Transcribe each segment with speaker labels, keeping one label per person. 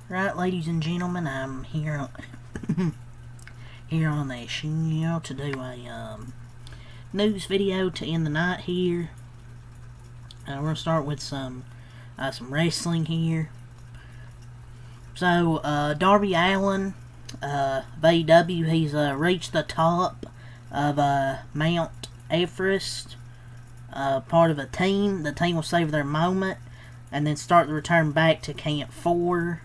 Speaker 1: Right, ladies and gentlemen, I'm here here on the channel to do a news video to end the night here. We're gonna start with some wrestling here. So Darby Allin of AEW, he's reached the top of Mount Everest, part of a team. The team will save their moment and then start the return back to Camp 4.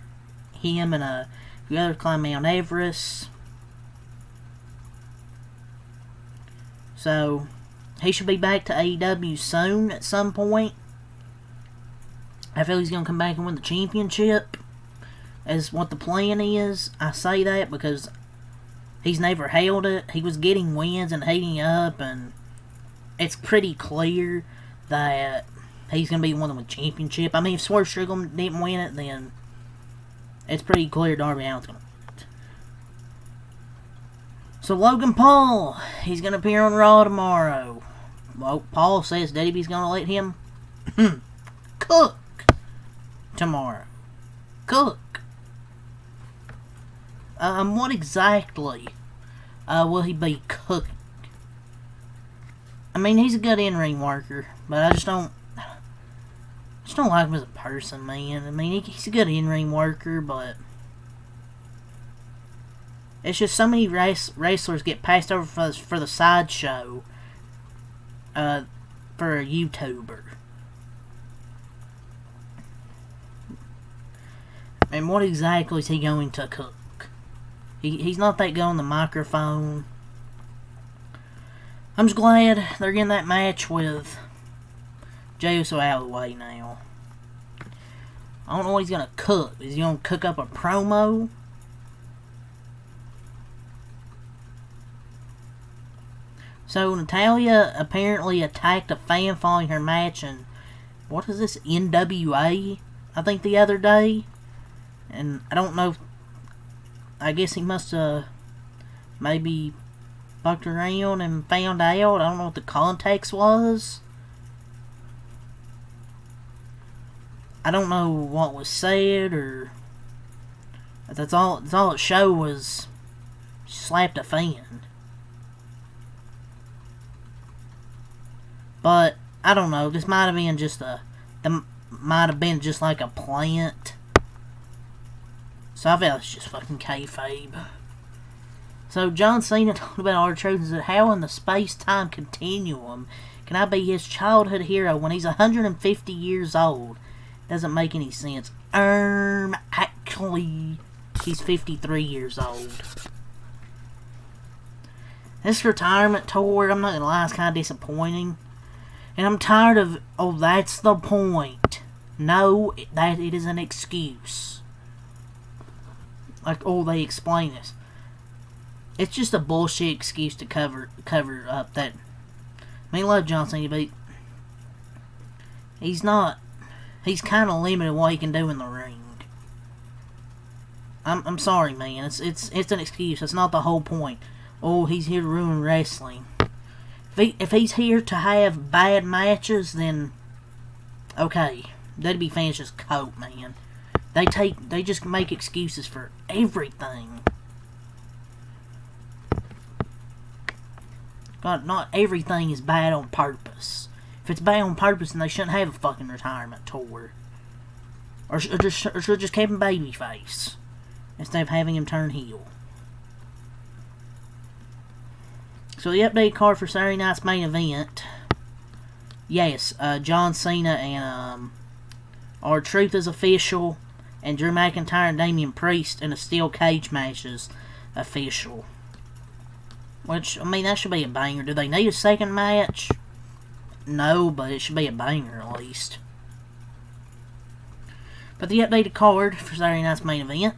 Speaker 1: Him and a few others climb Mount Everest. So he should be back to AEW soon at some point. I feel he's going to come back and win the championship, is what the plan is. I say that because he's never held it. He was getting wins and heating up, and it's pretty clear that he's going to be one of the championship. I mean, if Swerve Strickland didn't win it, then it's pretty clear Darby Allin's going to win it. So Logan Paul, he's going to appear on Raw tomorrow. Well, Paul says WWE's going to let him cook tomorrow. Cook. What exactly will he be cooking? I mean, he's a good in-ring worker, but I just don't like him as a person, man. I mean, he's a good in-ring worker, but it's just so many wrestlers get passed over for the sideshow for a YouTuber. And what exactly is he going to cook? He's not that good on the microphone. I'm just glad they're getting that match with Jey Uso out of the way now. I don't know what he's going to cook. Is he going to cook up a promo? So Natalya apparently attacked a fan following her match in, what is this, NWA, I think, the other day. And I don't know, I guess he must have maybe fucked around and found out. I don't know what the context was. I don't know what was said, or that's all it showed was she slapped a fan. But I don't know. This might have been just like a plant. So I feel it's just fucking kayfabe. So John Cena talked about R-Truth and said, "How in the space-time continuum can I be his childhood hero when he's 150 years old? Doesn't make any sense." Actually, he's 53 years old. This retirement tour, I'm not gonna lie, is kind of disappointing. And I'm tired of, oh, that's the point. No, that it is an excuse. Like, oh, they explain this. It's just a bullshit excuse to cover up that. I mean, I love John Cena, but he's not. He's kind of limited what he can do in the ring. I'm sorry, man. It's an excuse. That's not the whole point. Oh, he's here to ruin wrestling. If he's here to have bad matches, then okay, WWE fans just cope, man. They just make excuses for everything. God, not everything is bad on purpose. If it's bad on purpose, then they shouldn't have a fucking retirement tour. Or should just keep him babyface instead of having him turn heel. So the updated card for Saturday night's main event. Yes, John Cena and R-Truth is official, and Drew McIntyre and Damian Priest in a steel cage match is official. Which, I mean, that should be a banger. Do they need a second match? No, but it should be a banger at least. But the updated card for Saturday night's main event.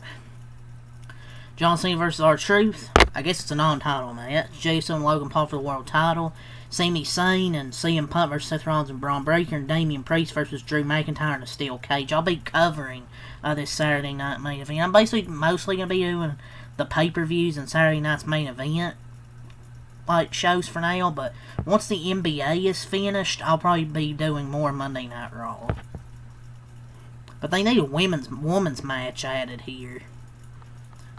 Speaker 1: John Cena vs. R-Truth. I guess it's a non-title match. Jey Uso and Logan Paul for the world title. Sami Zayn and CM Punk vs. Seth Rollins and Braun Breaker. And Damian Priest vs. Drew McIntyre in a steel cage. I'll be covering this Saturday night main event. I'm basically mostly going to be doing the pay-per-views and Saturday night's main event like shows for now. But once the NBA is finished, I'll probably be doing more Monday Night Raw. But they need a women's match added here.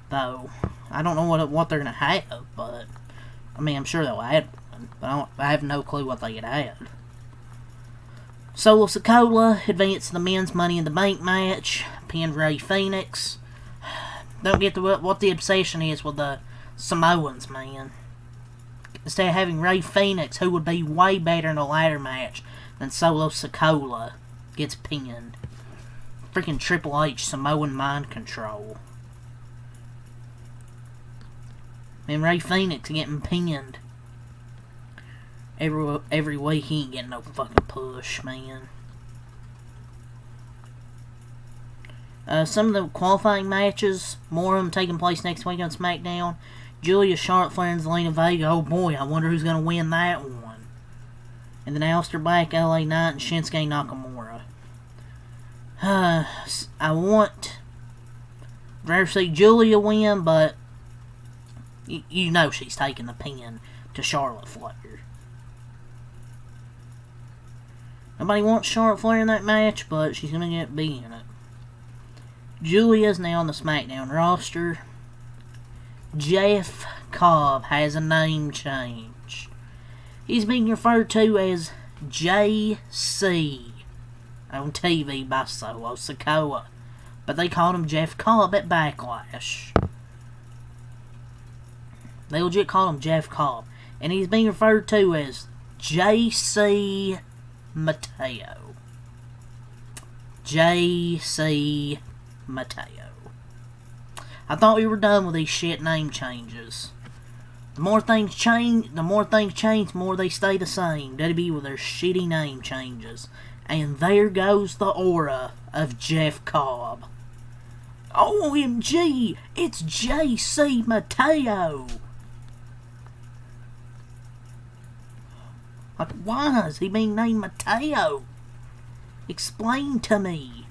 Speaker 1: Though, I don't know what they're going to have, but, I mean, I'm sure they'll add one. But I have no clue what they could add. Solo Sikoa advanced to the men's Money in the Bank match. Pinned Rey Fenix. Don't get to what the obsession is with the Samoans, man. Instead of having Rey Fenix, who would be way better in a ladder match than Solo Sikoa, gets pinned. Freaking Triple H Samoan mind control. And Rey Fenix getting pinned every week. He ain't getting no fucking push, man. Some of the qualifying matches, more of them taking place next week on SmackDown. Julia, Charlotte Flair, and Zelina Vega. Oh boy, I wonder who's going to win that one. And then Aleister Black, LA Knight, and Shinsuke Nakamura. I want to see Julia win, but you know she's taking the pin to Charlotte Flair. Nobody wants Charlotte Flair in that match, but she's going to be in it. Julia's now on the SmackDown roster. Jeff Cobb has a name change. He's being referred to as JC on TV by Solo Sikoa, but they called him Jeff Cobb at Backlash. They legit call him Jeff Cobb, and he's being referred to as JC Mateo. JC Mateo. I thought we were done with these shit name changes. The more things change, the more they stay the same. WWE with their shitty name changes. And there goes the aura of Jeff Cobb. OMG! It's JC Mateo! Like, why is he being named Mateo? Explain to me.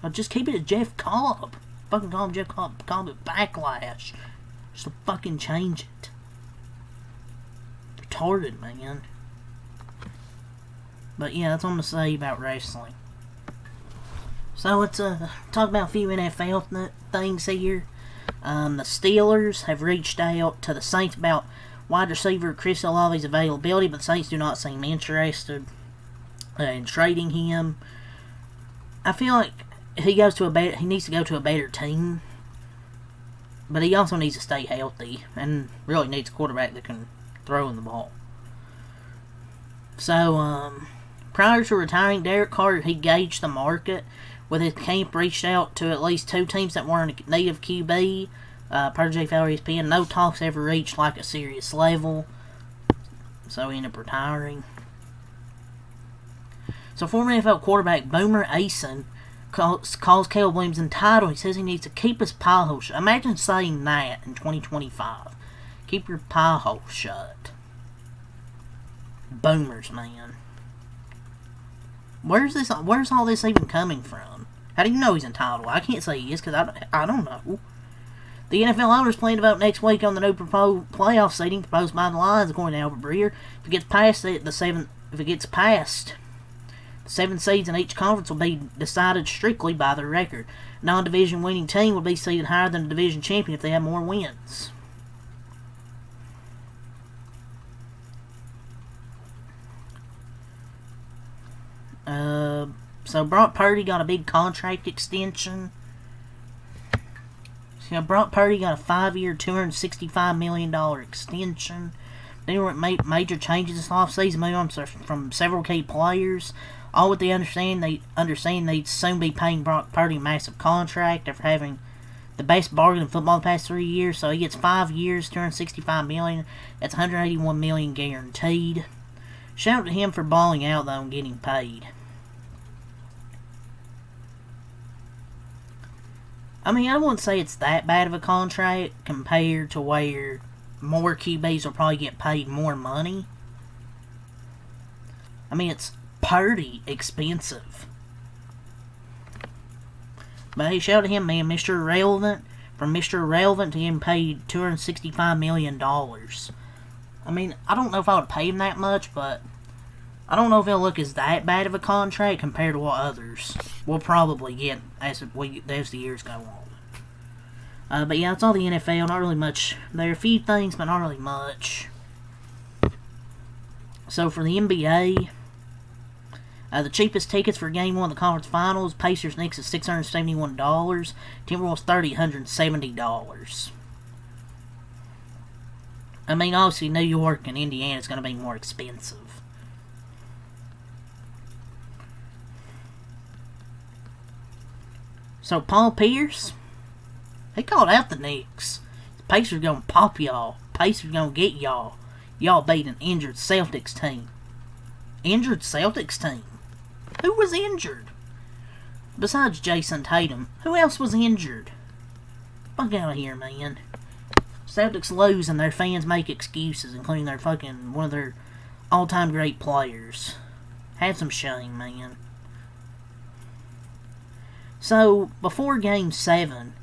Speaker 1: I'll just keep it at Jeff Cobb. Fucking call him Jeff Cobb. Call it Backlash. Just to fucking change it. Retarded, man. But yeah, that's all I'm going to say about wrestling. So let's talk about a few NFL things here. The Steelers have reached out to the Saints about wide receiver Chris Olave's availability, but the Saints do not seem interested in trading him. I feel like he needs to go to a better team, but he also needs to stay healthy and really needs a quarterback that can throw in the ball. So, prior to retiring, Derek Carter, he gauged the market with his camp, reached out to at least 2 teams that weren't in need of QB. Per J. Fowler ESPN, no talks ever reached like a serious level, so he ended up retiring. So former NFL quarterback Boomer Esiason calls Caleb Williams entitled. He says he needs to keep his pie hole shut. Imagine saying that in 2025. Keep your pie hole shut. Boomers, man. Where's all this even coming from? How do you know he's entitled? I can't say he is because I don't know. The NFL owners plan to vote next week on the new proposed playoff seeding proposed by the Lions, according to Albert Breer. If it gets past the 7 seeds in each conference will be decided strictly by their record. A non-division winning team will be seeded higher than a division champion if they have more wins. So Brock Purdy got a big contract extension. So Brock Purdy got a 5-year, $265 million extension. They were major changes this offseason, moving on from several key players. All with the understanding they'd soon be paying Brock Purdy a massive contract after having the best bargain in football the past 3 years. So he gets 5 years, $265 million. That's $181 million guaranteed. Shout out to him for balling out though and getting paid. I mean, I wouldn't say it's that bad of a contract compared to where more QBs will probably get paid more money. I mean, it's pretty expensive. But hey, shout out to him, man. Mr. Irrelevant. From Mr. Irrelevant to getting paid $265 million. I mean, I don't know if I would pay him that much, but I don't know if it'll look as that bad of a contract compared to what others will probably get as the years go on. But yeah, it's all the NFL. Not really much. There are a few things, but not really much. So for the NBA, the cheapest tickets for Game 1 of the conference finals, Pacers Knicks is $671. Timberwolves $370. I mean, obviously New York and Indiana is going to be more expensive. So Paul Pierce, he called out the Knicks. The Pacers gonna pop y'all. Pacers gonna get y'all. Y'all beat an injured Celtics team. Injured Celtics team? Who was injured? Besides Jason Tatum, who else was injured? Fuck out of here, man. Celtics lose and their fans make excuses, including their one of their all-time great players. Have some shame, man. So, before Game 7,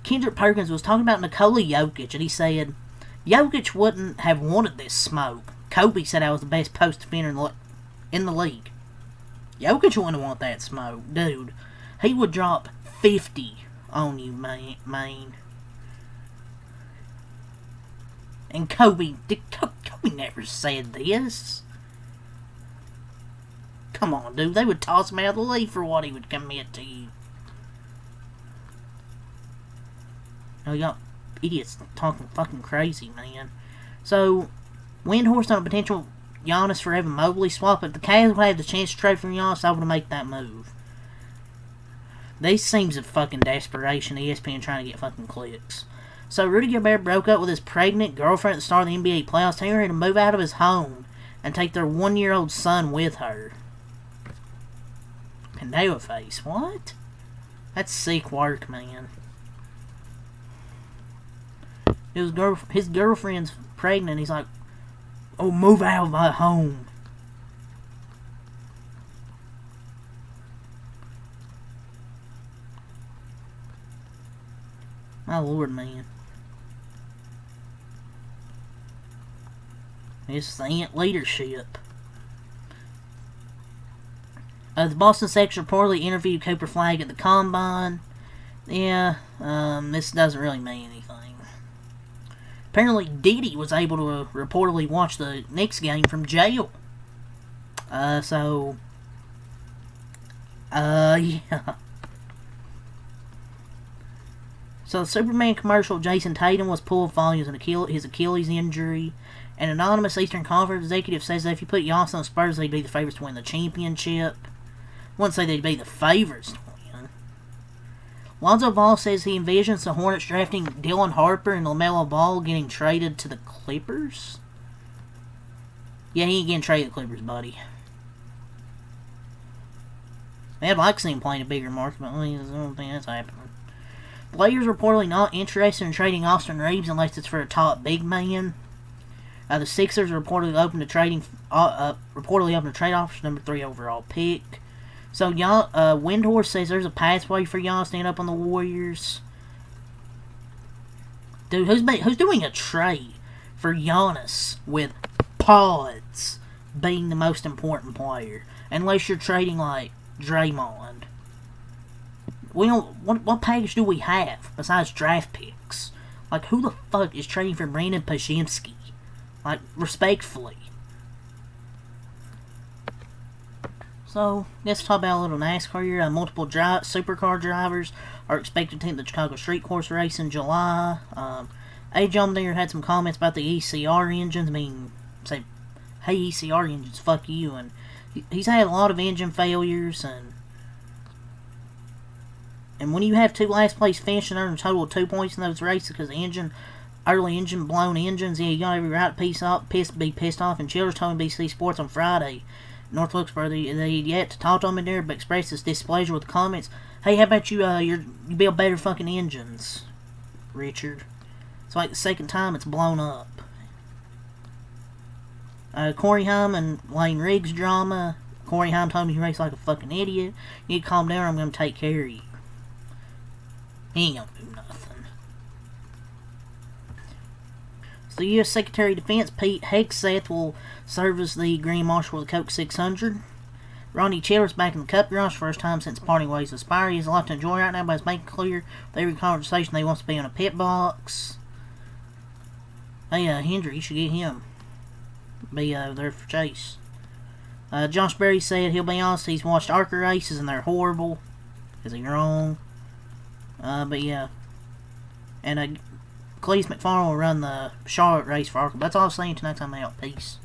Speaker 1: Kendrick Perkins was talking about Nikola Jokic, and he said, Jokic wouldn't have wanted this smoke. Kobe said I was the best post defender in the league. Jokic wouldn't want that smoke. Dude, he would drop 50 on you, man. And Kobe never said this. Come on, dude. They would toss him out of the league for what he would commit to you. Now, y'all idiots talking fucking crazy, man. So, Windhorse on a potential Giannis for Evan Mobley swap. If the Cavs would have the chance to trade for Giannis, I would make that move. These seems of fucking desperation. ESPN trying to get fucking clicks. So, Rudy Gobert broke up with his pregnant girlfriend at the start of the NBA playoffs, telling her to move out of his home and take their 1-year-old son with her. Pandeo face, what? That's sick work, man. His girlfriend's pregnant. He's like, oh, move out of my home. My lord, man. It's the ant leadership. The Boston Celtics reportedly interviewed Cooper Flagg at the Combine. Yeah, this doesn't really mean anything. Apparently, Diddy was able to reportedly watch the Knicks game from jail. Yeah. So the Superman commercial, Jason Tatum was pulled following his Achilles injury. An anonymous Eastern Conference executive says that if you put Giannis on the Spurs, they'd be the favorites to win the championship. I wouldn't say they'd be the favorites to win. Lonzo Ball says he envisions the Hornets drafting Dylan Harper and LaMelo Ball getting traded to the Clippers. Yeah, he ain't getting traded to the Clippers, buddy. I'd like to see him playing a bigger market, but I don't think that's happening. The Lakers reportedly not interested in trading Austin Reeves unless it's for a top big man. The Sixers are reportedly open to trade offers for number 3 overall pick. So, Windhorse says there's a pathway for Giannis to end up on the Warriors. Dude, who's doing a trade for Giannis with Pods being the most important player? Unless you're trading like Draymond. We don't. What package do we have besides draft picks? Like, who the fuck is trading for Brandon Pashimsky? Like, respectfully. So, let's talk about a little NASCAR here. Multiple supercar drivers are expected to enter the Chicago Street Course race in July. A.J. Allmendinger had some comments about the ECR engines. I mean, say, hey, ECR engines, fuck you. And he's had a lot of engine failures. And when you have 2 last place finishes and earn a total of 2 points in those races because early engine blown engines, yeah, you got every right to be pissed off. And Childers told NBC Sports on Friday, North Wilkesboro, they yet to talk to him in there, but expressed his displeasure with the comments. Hey, how about you build better fucking engines, Richard? It's like the second time it's blown up. Corey Haim and Lane Riggs drama. Corey Haim told me he raced like a fucking idiot. You need to calm down or I'm going to take care of you. He ain't going to do nothing. So the U.S. Secretary of Defense Pete Hegseth will serve as the Grand Marshal of the Coke 600. Ronnie Chiller's back in the Cup Garage, first time since parting ways with Spire. He has a lot to enjoy right now, but he's making clear with every conversation that he wants to be in a pit box. Hey, Hendrick, you should get him. Be there for Chase. Josh Berry said he'll be honest, he's watched ARCA races and they're horrible. Is he wrong? But yeah. And Cleese McFarland will run the Charlotte race for ARCA. That's all I'm saying tonight. I'm out. Peace.